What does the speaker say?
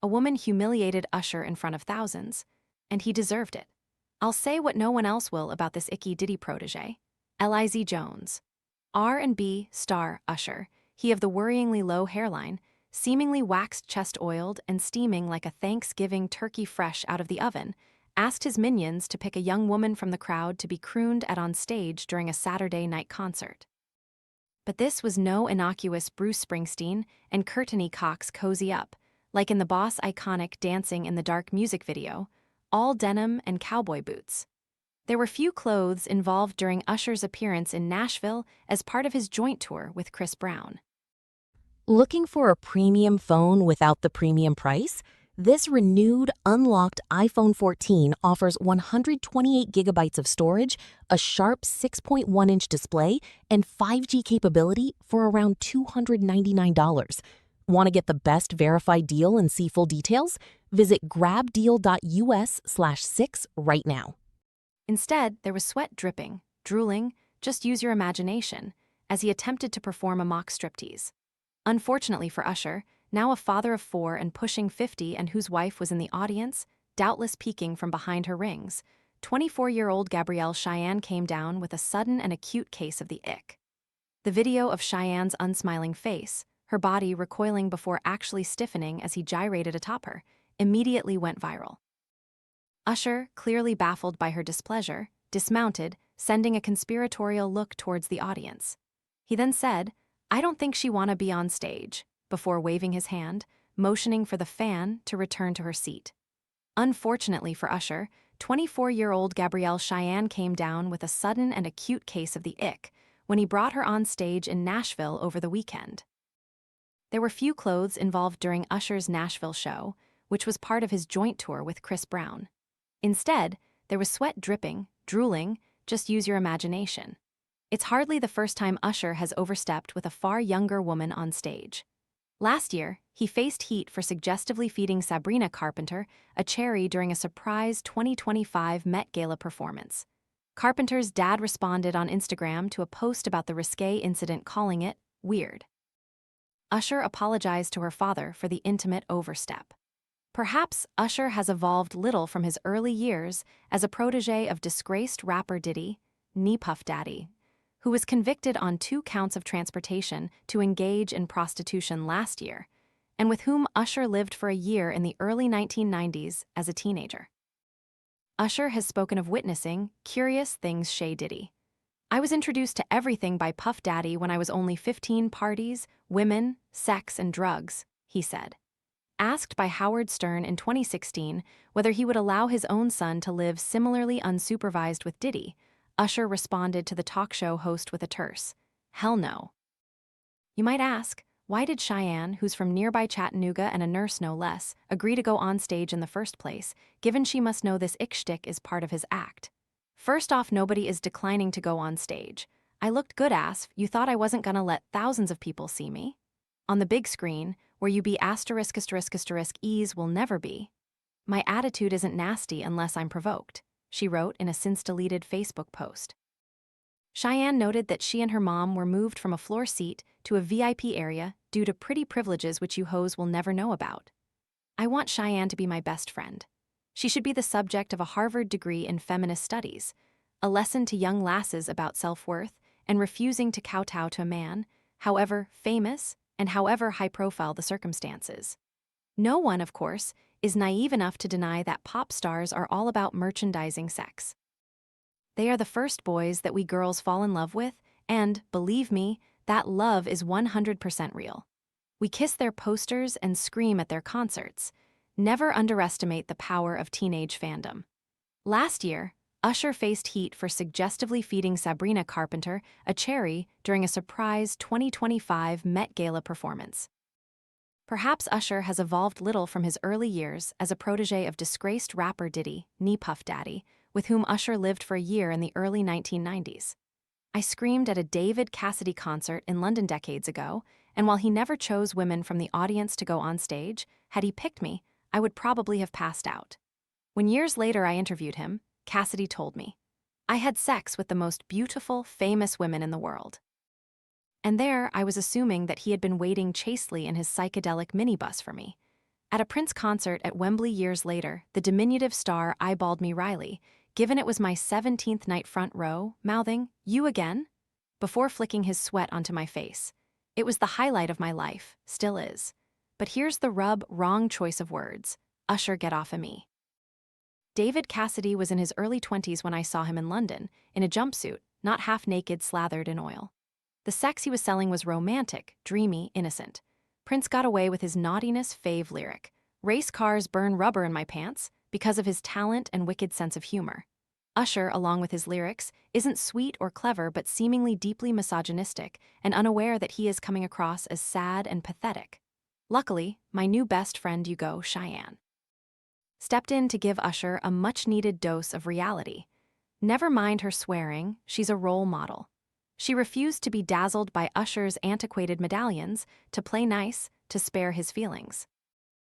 A woman humiliated Usher in front of thousands, and he deserved it. I'll say what no one else will about this icky Diddy protégé. Liz Jones. R&B star Usher, he of the worryingly low hairline, seemingly waxed chest-oiled and steaming like a Thanksgiving turkey fresh out of the oven, asked his minions to pick a young woman from the crowd to be crooned at on stage during a Saturday night concert. But this was no innocuous Bruce Springsteen and Courteney Cox cozy up, like in the Boss iconic Dancing in the Dark music video, all denim and cowboy boots. There were few clothes involved during Usher's appearance in Nashville as part of his joint tour with Chris Brown. Looking for a premium phone without the premium price? This renewed, unlocked iPhone 14 offers 128 gigabytes of storage, a sharp 6.1-inch display, and 5G capability for around $299. Want to get the best verified deal and see full details? Visit grabdeal.us/6 right now. Instead, there was sweat dripping, drooling, just use your imagination, as he attempted to perform a mock striptease. Unfortunately for Usher, now a father of 4 and pushing 50 and whose wife was in the audience, doubtless peeking from behind her rings, 24-year-old Gabrielle Cheyenne came down with a sudden and acute case of the ick. The video of Cheyenne's unsmiling face, her body recoiling before actually stiffening as he gyrated atop her, immediately went viral. Usher, clearly baffled by her displeasure, dismounted, sending a conspiratorial look towards the audience. He then said, "I don't think she wanna be on stage," before waving his hand, motioning for the fan to return to her seat. Unfortunately for Usher, 24-year-old Gabrielle Cheyenne came down with a sudden and acute case of the ick when he brought her on stage in Nashville over the weekend. There were few clothes involved during Usher's Nashville show, which was part of his joint tour with Chris Brown. Instead, there was sweat dripping, drooling, just use your imagination. It's hardly the first time Usher has overstepped with a far younger woman on stage. Last year, he faced heat for suggestively feeding Sabrina Carpenter a cherry during a surprise 2025 Met Gala performance. Carpenter's dad responded on Instagram to a post about the risque incident, calling it weird. Usher apologized to her father for the intimate overstep. Perhaps Usher has evolved little from his early years as a protégé of disgraced rapper Diddy, Puff Daddy, who was convicted on 2 counts of transportation to engage in prostitution last year, and with whom Usher lived for a year in the early 1990s as a teenager. Usher has spoken of witnessing curious things Shay Diddy. "I was introduced to everything by Puff Daddy when I was only 15: parties, women, sex, and drugs," he said. Asked by Howard Stern in 2016 whether he would allow his own son to live similarly unsupervised with Diddy, Usher responded to the talk show host with a terse, "Hell no." You might ask, why did Cheyenne, who's from nearby Chattanooga and a nurse no less, agree to go on stage in the first place, given she must know this ick shtick is part of his act? First off, nobody is declining to go on stage. I looked good ass, you thought I wasn't gonna let thousands of people see me? On the big screen, where you be ease will never be. My attitude isn't nasty unless I'm provoked, she wrote in a since-deleted Facebook post. Cheyenne noted that she and her mom were moved from a floor seat to a VIP area due to pretty privileges which you hoes will never know about. "I want Cheyenne to be my best friend. She should be the subject of a Harvard degree in feminist studies, a lesson to young lasses about self-worth and refusing to kowtow to a man, however famous and however high-profile the circumstances. No one, of course, is naive enough to deny that pop stars are all about merchandising sex. They are the first boys that we girls fall in love with, and, believe me, that love is 100% real. We kiss their posters and scream at their concerts. Never underestimate the power of teenage fandom." Last year, Usher faced heat for suggestively feeding Sabrina Carpenter a cherry during a surprise 2025 Met Gala performance. Perhaps Usher has evolved little from his early years as a protégé of disgraced rapper Diddy, Puff Daddy, with whom Usher lived for a year in the early 1990s. "I screamed at a David Cassidy concert in London decades ago, and while he never chose women from the audience to go on stage, had he picked me, I would probably have passed out. When years later I interviewed him, Cassidy told me, I had sex with the most beautiful, famous women in the world. And there I was assuming that he had been waiting chastely in his psychedelic minibus for me. At a Prince concert at Wembley years later, the diminutive star eyeballed me wryly, given it was my 17th night front row, mouthing, "You again?" before flicking his sweat onto my face. It was the highlight of my life, still is. But here's the rub: wrong choice of words. Usher, get off of me. David Cassidy was in his early 20s when I saw him in London, in a jumpsuit, not half naked, slathered in oil. The sex he was selling was romantic, dreamy, innocent. Prince got away with his naughtiness fave lyric, "Race cars burn rubber in my pants," because of his talent and wicked sense of humor. Usher, along with his lyrics, isn't sweet or clever but seemingly deeply misogynistic and unaware that he is coming across as sad and pathetic. Luckily, my new best friend Cheyenne stepped in to give Usher a much-needed dose of reality. Never mind her swearing, she's a role model. She refused to be dazzled by Usher's antiquated medallions, to play nice, to spare his feelings.